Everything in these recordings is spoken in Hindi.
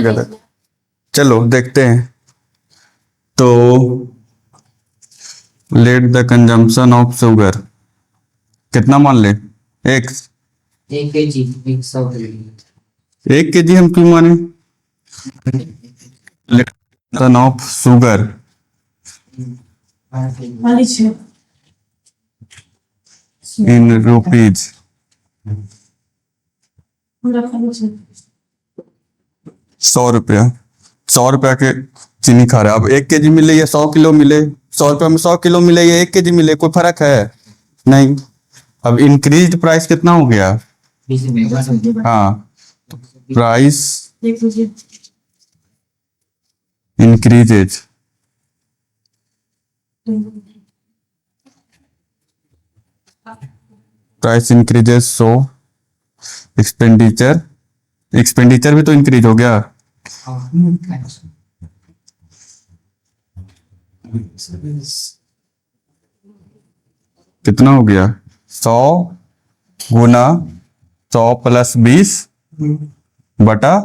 गलत। चलो देखते हैं। तो let the consumption of sugar कितना मान ले? एक्स। 1 kg 1 kg हम क्यों माने? Let the of sugar in rupees. 100 रुपया। 100 रुपया के चीनी खा रहा है। अब 1 kg मिले या 100 किलो मिले, 100 रुपया में 100 किलो मिले या 1 kg मिले, कोई फर्क है नहीं। अब इंक्रीज प्राइस कितना हो गया? हाँ, प्राइस इंक्रीजेज। प्राइस इंक्रीजेज सो एक्सपेंडिचर, एक्सपेंडिचर भी तो इंक्रीज हो गया। कितना हो गया? 100 गुना 100 प्लस 20 बटा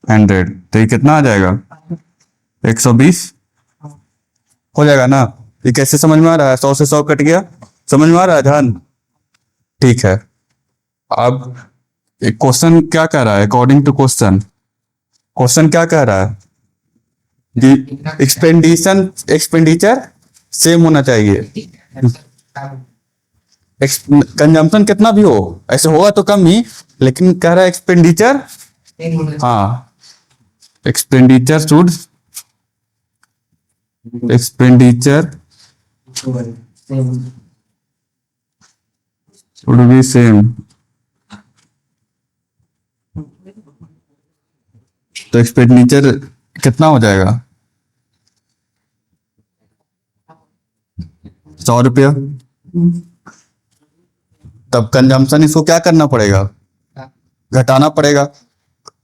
100, तो ये कितना आ जाएगा? 120 हो जाएगा ना? ये कैसे समझ में आ रहा है? 100 से 100 कट गया, समझ में आ रहा है ध्यान? ठीक है। अब एक क्वेश्चन क्या कह रहा है? अकॉर्डिंग टू क्वेश्चन, क्वेश्चन क्या कह रहा है कि एक्सपेंडिचर सेम होना चाहिए। कंजम्पशन कितना भी हो, ऐसे होगा तो कम ही, लेकिन कह रहा है एक्सपेंडिचर, हाँ एक्सपेंडिचर शुड बी सेम। तो एक्सपेंडिचर कितना हो जाएगा? 100 रुपया। तब कंजम्पशन इसको क्या करना पड़ेगा? घटाना पड़ेगा।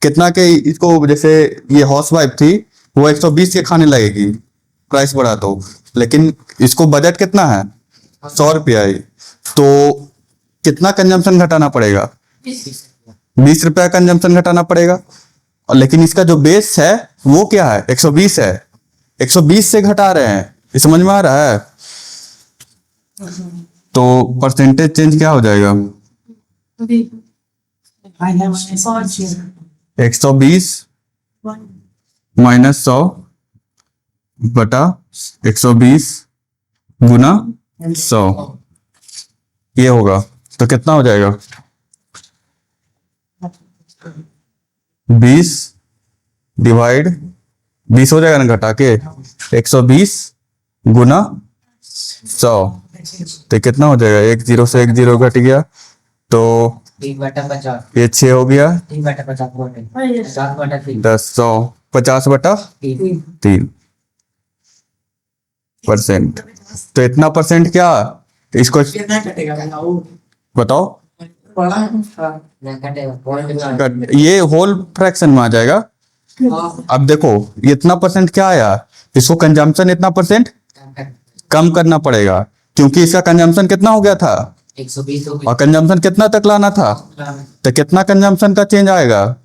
कितना के इसको, जैसे ये हाउस वाइफ थी वो 120 के खाने लगेगी प्राइस बढ़ा तो, लेकिन इसको बजट कितना है? 100 रुपया है, तो कितना कंजम्पशन घटाना पड़ेगा? 20 रुपया कंजम्पशन घटाना पड़ेगा। और लेकिन इसका जो बेस है वो क्या है? 120 है, 120 से घटा रहे हैं, ये समझ में आ रहा है? तो परसेंटेज चेंज क्या हो जाएगा? 120 माइनस 100 बटा 120 गुना 100, ये होगा। तो कितना हो जाएगा? 20 डिवाइड 20 हो जाएगा ना घटा के, 120 गुना 100, तो कितना हो जाएगा? 1 0 से 1 0 घट गया, तो 3/50 ये 6 हो गया, 3/50 10 100 50 बटा 3%। तो इतना परसेंट क्या इसको बताओ? ये होल फ्रैक्शन में आ जाएगा। अब देखो ये इतना परसेंट क्या आया, इसको कंजम्पशन इतना परसेंट कम करना पड़ेगा, क्योंकि इसका कंजम्पशन कितना हो गया था? 120 और कंजम्पशन कितना तक लाना था, तो कितना कंजम्पशन का चेंज आएगा?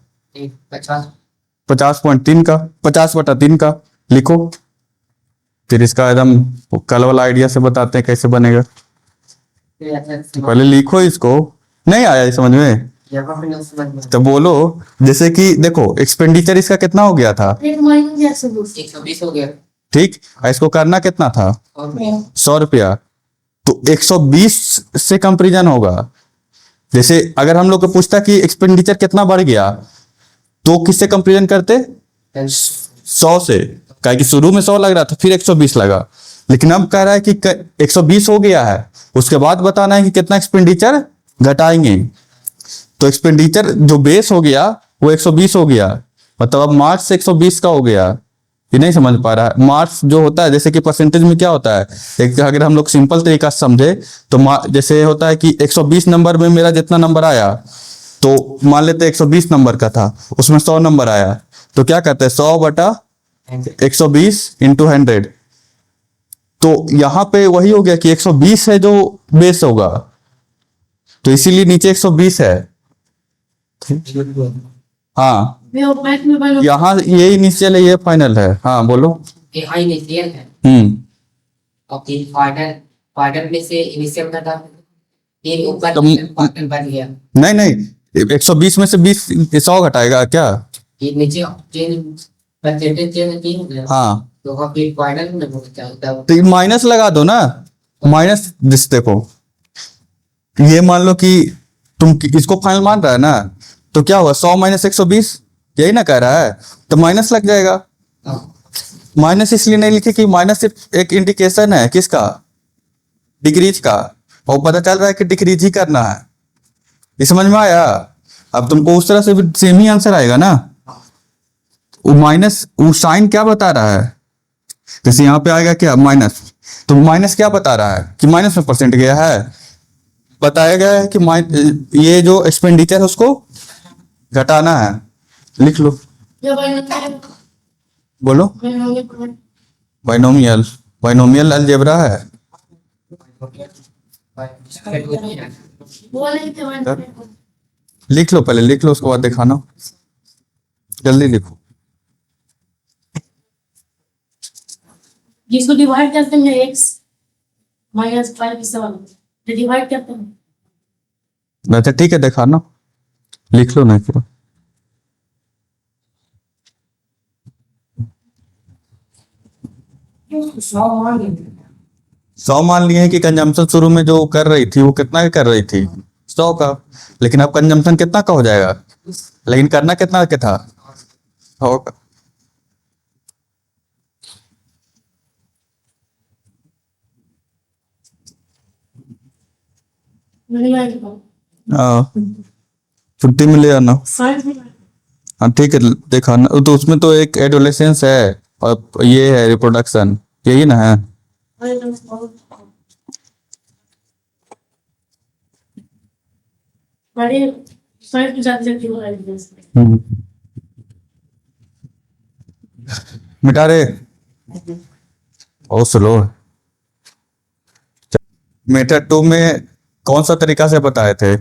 50.3 का, 50/3 का लिखो। फिर इसका एकदम कल वाला आइडिया से बताते हैं कैसे बनेगा। पहले लिखो इसको, नहीं आया ये समझ में तो बोलो। जैसे कि देखो एक्सपेंडिचर इसका कितना हो गया था? 120 हो गया। ठीक, इसको करना कितना था? 100 रुपया। तो 120 से कंपेरिजन होगा। जैसे अगर हम लोग को पूछता कि एक्सपेंडिचर कितना बढ़ गया, तो किससे कंपेरिजन करते? 100 से, क्या कि शुरू में 100 लग रहा था, फिर 120 लगा, लेकिन अब कह रहा है कि 120 हो गया है, उसके बाद बताना है कि कितना एक्सपेंडिचर घटाएंगे। तो एक्सपेंडिचर जो बेस हो गया वो 120 हो गया, मतलब अब मार्च से 120 का हो गया। ये नहीं समझ पा रहा है? मार्च जो होता है, जैसे कि परसेंटेज में क्या होता है, एक अगर हम लोग सिंपल तरीका से समझे तो जैसे होता है कि 120 नंबर में मेरा जितना नंबर आया, तो मान लेते 120 नंबर का था, उसमें 100 नंबर आया, तो क्या कहते हैं 100 बटा 120 इंटू 100। तो यहाँ पे वही हो गया कि 120 है जो बेस होगा, तो इसीलिए नीचे 120 है। हाँ, बैंक में बनो यहाँ ये इनिशियल है, ये फाइनल है। हाँ बोलो। ये हाई इनिशियल है और तीन फाइनल, फाइनल में से इनिशियल घटा, तीन ऊपर तो फाइनल बन गया। नहीं नहीं, 120 में से 20 100 घटाएगा क्या? ये नीचे चेंज परसेंटेज चेंज तीन हो गया, हाँ, तो वहाँ फिर फाइनल में पहुंचा तब। तो माइनस लगा दो ना। माइनस दिस देखो, ये मान लो कि तुम इसको फाइनल मान रहा है ना, तो क्या हुआ 100 माइनस 120, यही ना कह रहा है, तो माइनस लग जाएगा। माइनस इसलिए नहीं लिखे कि माइनस सिर्फ एक इंडिकेशन है किसका, डिक्रीज का, और पता चल रहा है कि डिक्रीज ही करना है। ये समझ में आया? अब तुमको उस तरह से भी सेम ही आंसर आएगा ना। वो माइनस, वो साइन क्या बता रहा है, जैसे यहाँ पे आएगा क्या माइनस, तो माइनस क्या बता रहा है कि माइनस में परसेंट गया है। बताया गया है कि ये जो एक्सपेंडिचर है उसको घटाना है। लिख लो, ये बाइनोमियल बोलो। बाइनोमियल, बाइनोमियल अलजेब्रा है। बोले थे बाइनोमियल लिख लो, पहले लिख लो, उसके बाद दिखाना। जल्दी लिखो। जिसको डिवाइड करते हैं x माइनस 5 डिवाइड करते हैं। अच्छा ठीक है, दिखाना। लिख लो नहीं पूरा। सौ मान लिए कि कंजम्पशन शुरू में जो कर रही थी वो कितना कर रही थी, 100 का, लेकिन अब कंजम्पशन कितना का हो जाएगा, लेकिन करना कितना का था, 100 का। नहीं आएगा हाँ, छुट्टी में ले आना। साइंस में हाँ ठीक है, दिखाना। तो उसमें तो एक एडोलेसेंस है और ये है रिप्रोडक्शन, यही ना है। बड़े साइंस में जाते जाते हो आएगा। हम्म। मिटा रे, बहुत स्लो है। मेथड 2 में कौन सा तरीका से बताए थे?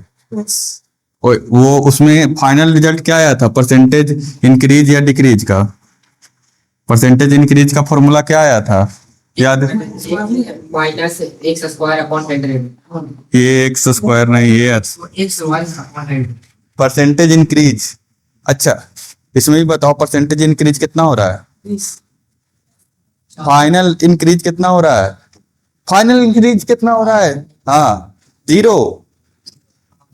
वो उसमें फाइनल रिजल्ट क्या आया था, परसेंटेज इंक्रीज या डिक्रीज का? परसेंटेज इंक्रीज का फॉर्मूला क्या आया था, याद है? माइनस एक्स स्क्वायर अपॉन 100, ये एक्स स्क्वायर नहीं, ये x one upon 100। Percentage increase. अच्छा, इसमें भी बताओ परसेंटेज इंक्रीज कितना हो रहा है, फाइनल इंक्रीज कितना हो रहा है, फाइनल इंक्रीज कितना हो रहा है? हाँ, 0।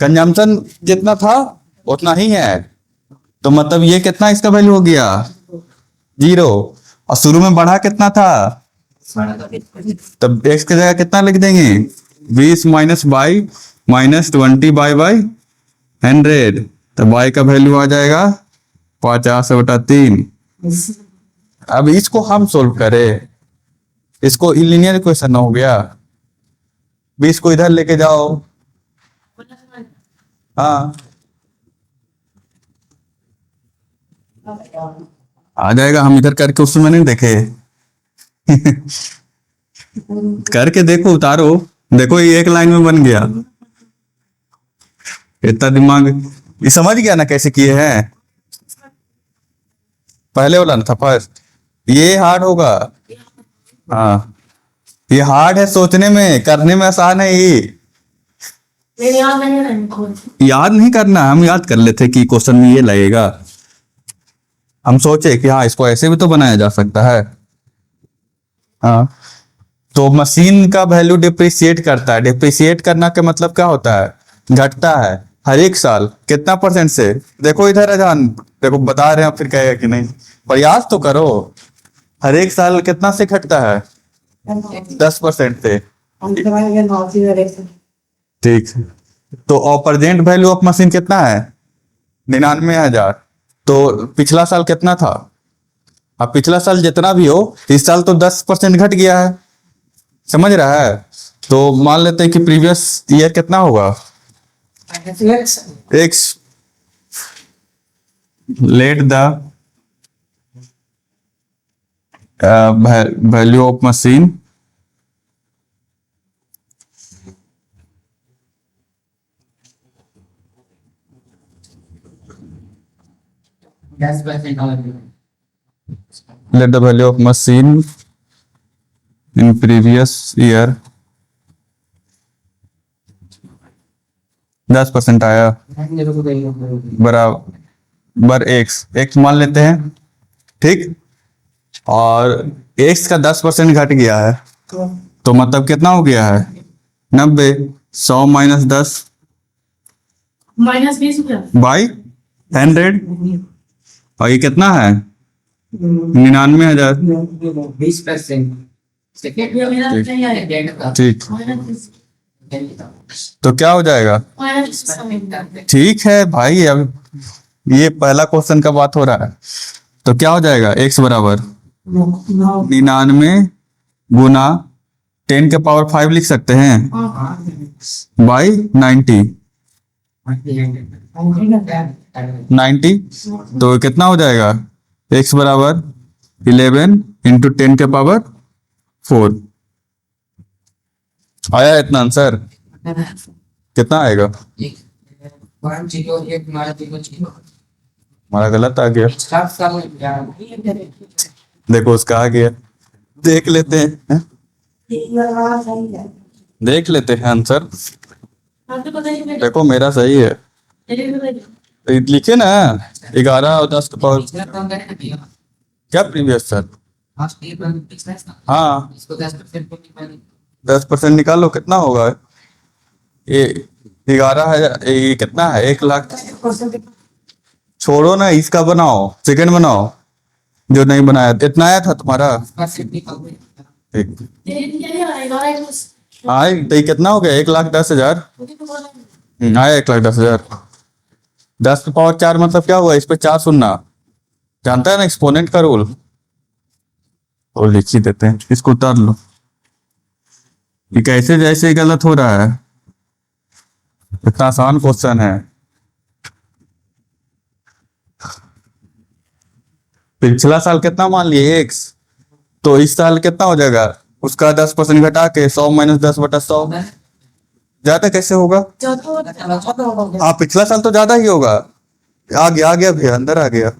कंजम्पशन जितना था उतना ही है, तो मतलब ये कितना इसका वैल्यू हो गया, 0। और शुरू में बढ़ा कितना था, तब एक्स की जगह कितना लिख देंगे, 20 माइनस बाई माइनस 20/100, तो y का वैल्यू आ जाएगा 50/3। अब इसको हम सोल्व करें, इसको लीनियर इक्वेशन हो गया। 20 को इधर लेके जाओ, हाँ आ जाएगा। हम इधर करके उस समय नहीं देखे करके देखो, उतारो, देखो ये एक लाइन में बन गया। इतना दिमाग, ये समझ गया ना कैसे किए हैं? पहले वाला ना था फर्स्ट, ये हार्ड होगा। हाँ, ये हार्ड है सोचने में, करने में आसान है ये। मेरे यहाँ नहीं है खुद याद नहीं करना, हम याद कर लेते कि क्वेश्चन में ये लगेगा। हम सोचे कि हाँ इसको ऐसे भी तो बनाया जा सकता है। हाँ, तो मशीन का वैल्यू डिप्रिशिएट करता है। डिप्रिशिएट करना का मतलब क्या होता है, घटता है हर एक साल कितना परसेंट से। देखो इधर अजान, देखो बता रहे हैं, फिर कहेगा कि नहीं, प्रयास तो करो। हर एक साल कितना से घटता है, 10% से। ठीक, तो और प्रेजेंट वैल्यू ऑफ मशीन कितना है, 99,000। तो पिछला साल कितना था, अब पिछला साल जितना भी हो, इस साल तो 10% घट गया है, समझ रहा है? तो मान लेते हैं कि प्रीवियस ईयर कितना होगा, x, let the value of machine 10% और let the value of machine in previous year 10% आया बराबर एक्स मान लेते हैं, ठीक। और एक्स का 10% घट गया है तो मतलब कितना हो गया है 90। 100 माइनस 10 -20 रुपया। बाई 100 और ये कितना है 99,000। 20%। सेकेंड ये मेरा नहीं आया। सेकेंड का ठीक, -20 तो क्या हो जाएगा, ठीक है भाई। अब ये पहला क्वेश्चन का बात हो रहा है, तो क्या हो जाएगा एक्स बराबर 99 गुना 10 के पावर 5 लिख सकते हैं बाई 90। 90 तो कितना हो जाएगा एक्स बराबर 11 इंटू 10 के पावर 4। आया इतना आंसर, कितना आएगा, 101 हमारा 0 हमारा गलत आ गया। स्टार्ट कर देखो उसका आ गया, देख लेते हैं, देख लेते हैं आंसर। आपको पता है देखो मेरा सही है, तो लिखे ना 11 और 10 के पावर क्या प्रीवियस सर। हाँ इसको 10% 10% निकालो कितना होगा, ये 11,000, ये कितना है 1,00,000। छोड़ो ना, इसका बनाओ, सेकंड बनाओ जो नहीं बनाया। इतना आया था तुम्हारा, ठीक। हाँ तो ये कितना हो गया 1,10,000। आया 1,10,000। 10 के पावर 4 मतलब क्या हुआ, इस पे 4 सुनना, जानता है ना एक्सपोनेंट का रूल, और लिख ही देते हैं, इसको उतार लो। ये कैसे जैसे गलत हो रहा है, इतना आसान क्वेश्चन है। पिछला साल कितना मान लिए एक्स, तो इस साल कितना हो जाएगा, उसका 10% घटा के 100 माइनस 10/100 ज्यादा कैसे होगा। हाँ पिछला साल तो ज्यादा ही होगा। आ गया भैया, अंदर आ गया।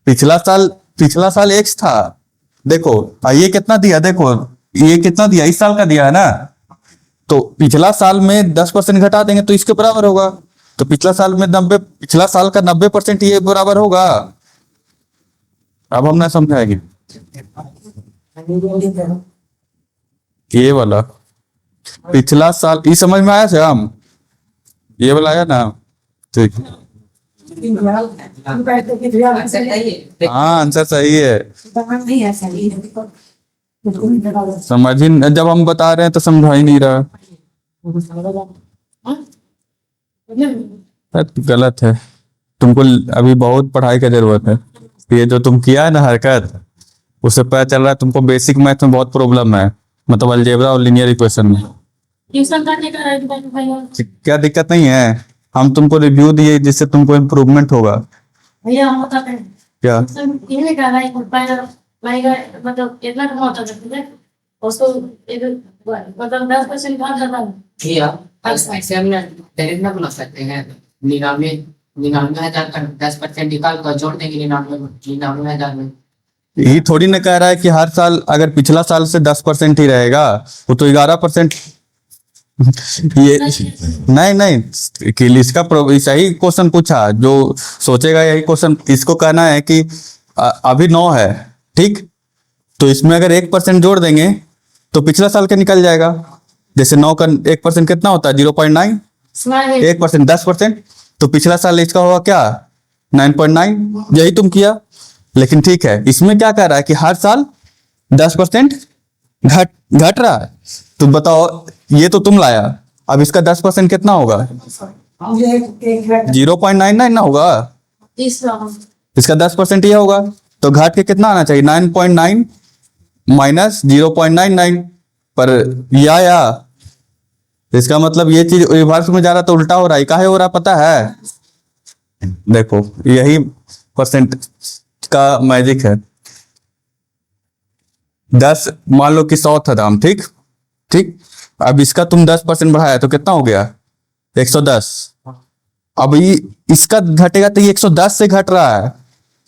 पिछला साल एक्स था, देखो ये कितना दिया, देखो ये कितना दिया, इस साल का दिया है ना, तो पिछला साल में 10% घटा देंगे तो इसके बराबर होगा। तो पिछला साल का 90% ये बराबर होगा। अब हम ना समझाएंगे ये वाला, पिछला साल ये समझ में आया से हम, ये वाला आया ना, ठीक। हाँ आंसर सही है, समझ ही जब हम बता रहे हैं तो समझा ही नहीं रहा, गलत है। तुमको अभी बहुत पढ़ाई का जरूरत है। ये जो तुम किया है ना हरकत, उससे पता चल रहा है तुमको बेसिक मैथ में बहुत प्रॉब्लम है, मतलब अलजेब्रा और लीनियर इक्वेशन में। क्या दिक्कत नहीं है, हम तुमको रिव्यू दिए जिससे तुमको इम्प्रूवमेंट होगा। भैया हम बताते हैं क्या ये नहीं कर रहा है मतलब इतना कम होता है उसको मतलब 10% कम करना है। भैया ऐसे हम डायरेक्ट ना बना सकते हैं। 99,000 का 10% निकाल कर जोड़ देंगे 99,000 में। ये थोड़ी ना कह रहा है कि हर साल अगर पिछला साल से 10% ही रहेगा, वो तो 11%। ये नहीं कि इसका सही क्वेश्चन पूछा, जो सोचेगा यही क्वेश्चन, इसको कहना है कि अभी 9 है, ठीक, तो इसमें अगर 1% जोड़ देंगे तो पिछला साल का निकल जाएगा। जैसे 9 का 1% कितना होता है 0.9, 1% 10%, तो पिछला साल इसका होगा क्या 9.9, यही तुम किया। लेकिन ठीक है, इसमें क्या कह रहा है कि हर साल 10% घट रहा है, तो बताओ ये तो तुम लाया, अब इसका 10% कितना होगा 0.99 ना होगा, इसका 10% ये होगा, तो घट के कितना आना चाहिए 9.9 माइनस 0.99 पर या इसका मतलब ये चीज रिवर्स में जा रहा तो उल्टा हो रहा है। काहे हो रहा पता है, देखो यही परसेंट का मैजिक है। 10 मान लो कि 100 था दाम, ठीक, अब इसका तुम 10% बढ़ाया तो कितना हो गया 110। अब ये इसका घटेगा तो ये 110 से घट रहा है,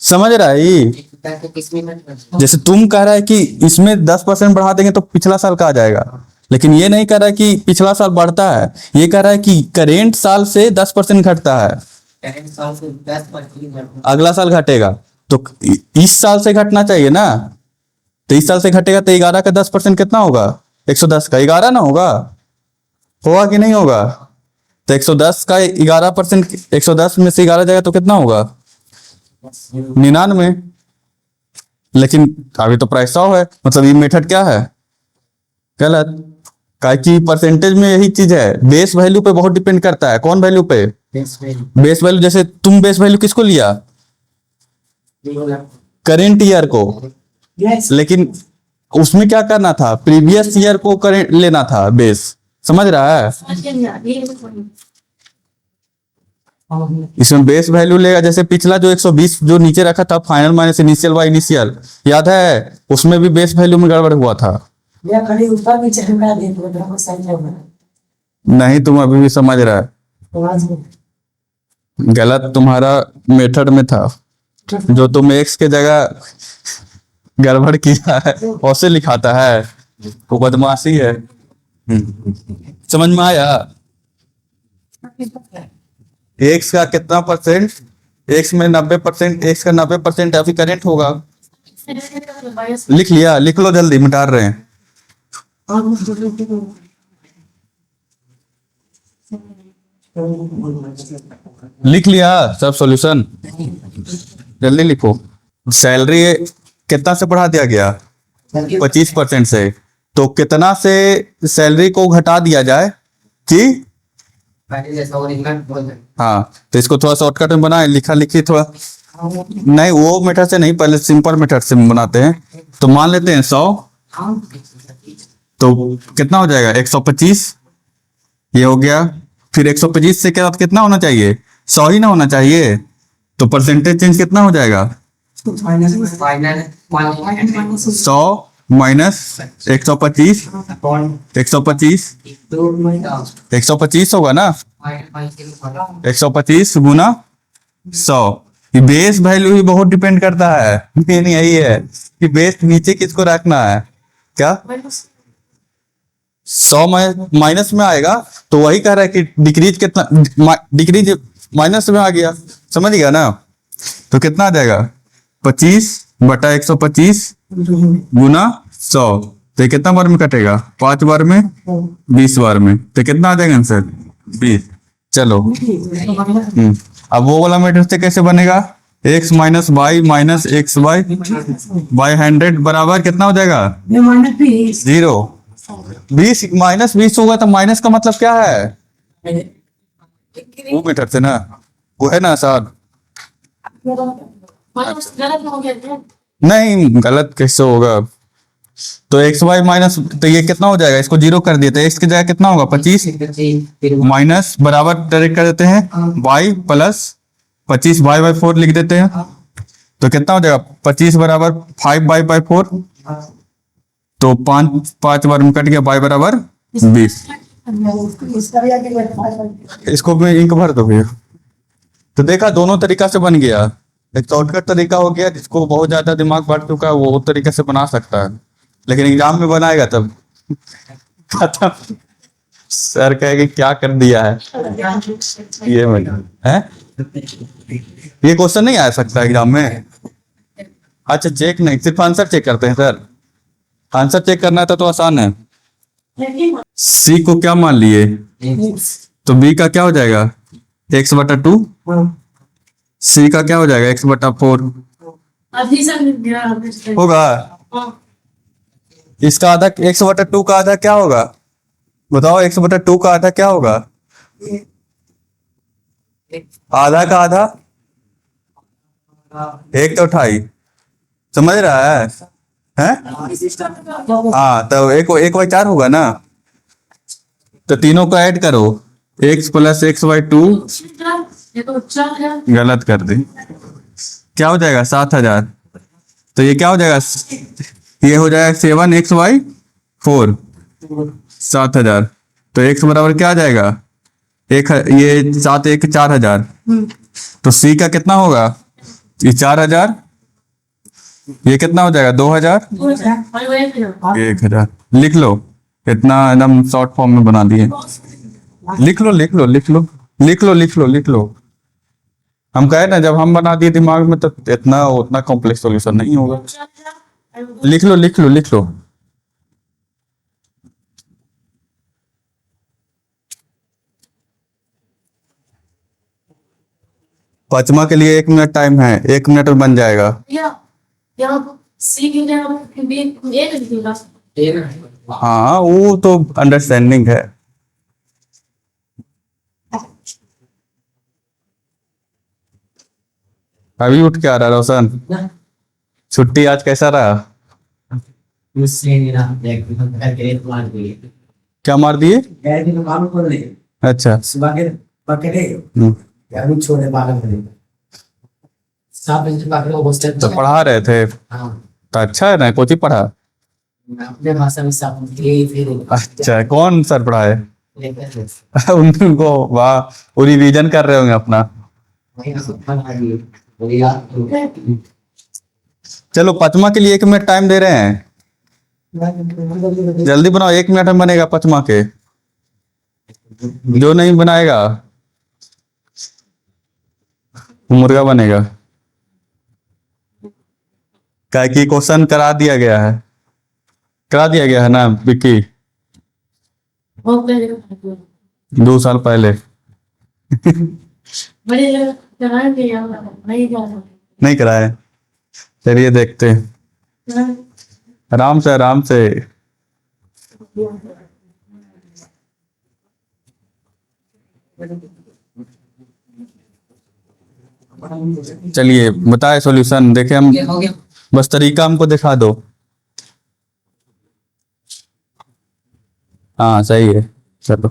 समझ रहा है ये? पैसे किस मिनट में जैसे तुम कह रहा है कि इसमें 10% बढ़ा देंगे तो पिछला साल का आ जाएगा, लेकिन ये नहीं कह रहा है कि पिछला साल बढ़ता है, ये कह रहा है कि करेंट साल से 10% घटता है, करेंट साल से 10% अगला साल घटेगा। तो इस साल से घटना चाहिए ना, तो इस साल से घटेगा तो 11 का 10% कितना होगा? 110 का 11 ना होगा, होगा कि नहीं होगा? तो 110 का 11%, 110 में से 11 जाएगा तो कितना होगा? 99। लेकिन अभी तो प्राइस 100 है, मतलब ये मेथड क्या है? गलत। काहे कि परसेंटेज में यही चीज है, बेस वैल्यू पे बहुत डिपेंड करता है। कौन वैल्यू पे? Base value. जैसे तुम बेस वैल्यू किसको लिया? करेंट ईयर को, लेकिन उसमें क्या करना था? प्रीवियस ईयर को करेंट लेना था बेस, समझ रहा है? इसमें बेस वैल्यू लेगा। जैसे पिछला जो 120 जो नीचे रखा था, final minus initial by initial, याद है? उसमें भी बेस वैल्यू में गड़बड़ हुआ था। नहीं, तुम अभी भी समझ रहा है, गलत तुम्हारा मेथड में था। जो तुम एक्स के जगह गड़बड़ किया है उसे लिखाता है, वो बदमाशी है। समझ में आया? एक्स का कितना परसेंट? एक्स में 90%, एक्स का 90% अभी करेंट होगा। लिख लिया? लिख लो जल्दी, मिटा रहे हैं। लिख लिया सब सॉल्यूशन? जल्दी लिखो। सैलरी कितना से बढ़ा दिया गया? 25% से। तो कितना से सैलरी को घटा दिया जाए कि? पहले जैसा ओरिजिनल बोल रहे हाँ, तो इसको थोड़ा शॉर्टकट में बनाए, लिखा लिखी थोड़ा नहीं, वो मेथड से नहीं, पहले सिंपल मेथड से बनाते हैं। तो मान लेते हैं 100, तो कितना हो जाएगा? 125 ये हो गया। फिर 125 से क्या कितना होना चाहिए? 100 ही ना होना चाहिए। तो परसेंटेज चेंज कितना हो जाएगा? फाइनल 100 माइनस 125, 125 होगा ना? 125 गुना 100। ये बेस वैल्यू ही बहुत डिपेंड करता है। मेन यही है कि बेस नीचे किसको रखना है। क्या 100 माइनस में आएगा, तो वही कह रहा है कि डिक्रीज कितना, डिक्रीज माइनस में आ गया, समझ गया ना? तो कितना आ जाएगा? 25/125 गुना 100। तो ये कितना बार में कटेगा? 5 बार में, 20 बार में। तो कितना आ जाएगा आंसर? 20। चलो अब वो वाला मेथड से कैसे बनेगा? x minus y minus x y by 100 बराबर कितना हो जाएगा? 0। 20 माइनस 20 होगा तो माइनस का मतलब क्या है? वो मेथड से ना, वो है ना आसान। नहीं, गलत कैसे होगा? तो एक्स वाई माइनस, तो ये कितना हो जाएगा? इसको 0 कर दिए तो एक्स की जगह कितना होगा? 25 माइनस बराबर डायरेक्ट कर देते हैं वाई प्लस 25 y/4 लिख देते हैं। तो कितना हो जाएगा? 25 बराबर 5y/4। तो 5 बार में कट गया, y बराबर 20। इसको भी इंक भर दो भैया। तो देखा, दोनों तरीका से बन गया। एक शॉर्टकट तरीका हो गया, जिसको बहुत ज्यादा दिमाग बढ़ चुका है वो तरीके से बना सकता है, लेकिन एग्जाम में बनाएगा तब खत्म। सर कहेगा क्या कर दिया है ये है? ये क्वेश्चन नहीं आ सकता एग्जाम में? अच्छा, चेक नहीं, सिर्फ आंसर चेक करते हैं सर। आंसर चेक करना था तो आसान है। सी को क्या मान लिए? तो बी का क्या हो जाएगा? x/2। सी का क्या हो जाएगा? x/4 होगा। इसका आधा, x/2 का आधा क्या होगा? बताओ, x/2 का आधा क्या होगा? आधा का आधा 1/2। समझ रहा है? हैं? हाँ, तो 1/4 होगा ना? तो तीनों को ऐड करो, x + x/2। गलत कर दी। क्या हो जाएगा? 7000। तो ये क्या हो जाएगा? ये हो जाएगा 7xy4 7000। तो x बराबर क्या आ जाएगा? ये 7 1 4,000, तो सी का कितना होगा? ये 4,000, ये कितना हो जाएगा? 2,000, 1,000। लिख लो, इतना एकदम शॉर्ट फॉर्म में बना दिए। लिख लो लिख लो लिख लो लिख लो लिख लो लिख लो। हम कहे ना, जब हम बना दिए दिमाग में तो इतना उतना कॉम्प्लेक्स सॉल्यूशन नहीं होगा। लिख लो लिख लो लिख लो। पांचवा के लिए 1 मिनट टाइम है, 1 मिनट में बन जाएगा। यहाँ सी की जगह बी ए लिख दूंगा। हाँ वो तो अंडरस्टैंडिंग है। अभी उठ के आ रहा रोशन? छुट्टी आज कैसा रहा? क्या मार दिए? अच्छा। तो पढ़ा रहे थे तो अच्छा है ना, कोची पढ़ा? अपने भाषा में अच्छा, कौन सर पढ़ाए? उनको वाह, वो रिवीजन कर रहे होंगे अपना। चलो पांचवा के लिए 1 मिनट टाइम दे रहे हैं, जल्दी बनाओ। 1 मिनट में बनेगा पांचवा के। जो नहीं बनाएगा मुर्गा बनेगा। क्या कि क्वेश्चन करा दिया गया है ना विक्की, 2 साल पहले। बड़ी जगह कराएंगे या नहीं कराएंगे? नहीं कराए? चलिए देखते हैं, आराम से आराम से। चलिए बताए सॉल्यूशन, देखे हम। हो गया। बस तरीका हमको दिखा दो। हाँ सही है, चलो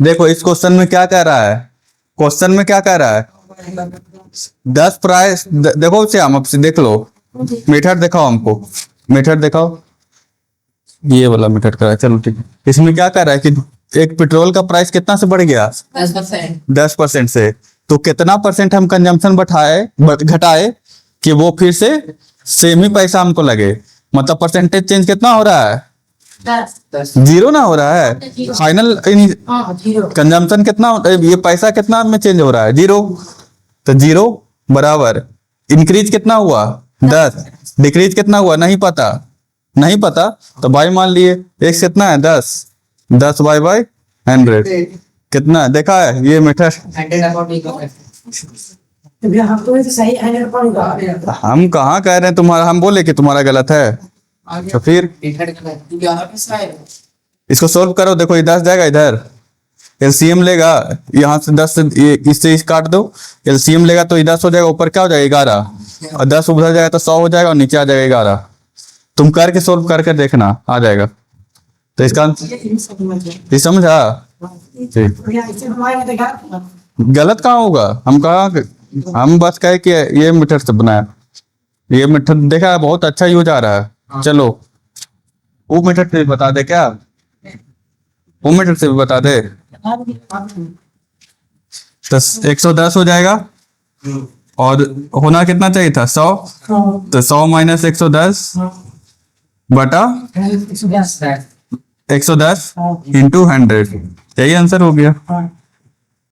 देखो इस क्वेश्चन में क्या कह रहा है। क्वेश्चन में क्या कह रहा है? 10 प्राइस। देखो उसे हम आपसे देख लो, मेथड दिखाओ हमको, मेथड दिखाओ। ये वाला मेथड करा है, चलो ठीक है। इसमें क्या कह रहा है कि एक पेट्रोल का प्राइस कितना से बढ़ गया? 10% से। तो कितना परसेंट हम कंजम्पशन घटाए कि वो फिर से सेम ही पैसा हमको लगे? मतलब परसेंटेज चेंज कितना हो रहा है? 0 ना हो रहा है। फाइनल कंजम्पशन कितना, ये पैसा कितना में चेंज हो रहा है? 0। तो 0 बराबर इंक्रीज कितना हुआ? 10। डिक्रीज कितना हुआ? नहीं पता तो बाई मान लिए। x कितना है? 10 बाई 100 कितना देखा है? ये मेथड हम कहाँ कह रहे हैं तुम्हारा, हम बोले कि तुम्हारा गलत है। तो फिर इसको सोल्व करो। देखो ये 10 जाएगा इधर, एलसीएम लेगा यहाँ से 10 से इससे काट दो, एलसीएम लेगा तो 10 हो जाएगा, ऊपर क्या हो जाएगा 11, और 10 उधर जाएगा तो 100 हो जाएगा, और नीचे आ जाएगा 11। तुम करके सोल्व करके देखना, आ जाएगा। तो इसका ये समझा? गलत कहाँ होगा? हम बस कहे कि ये मेथड से बनाया, ये मेथड देखा बहुत अच्छा यूज आ रहा है। चलो वो मेथड से बता दे, क्या वो मेथड से भी बता दे। तो 110 हो जाएगा, और होना कितना चाहिए था? 100। तो 100 माइनस 110 बटा 110 इंटू 100, यही आंसर हो गया।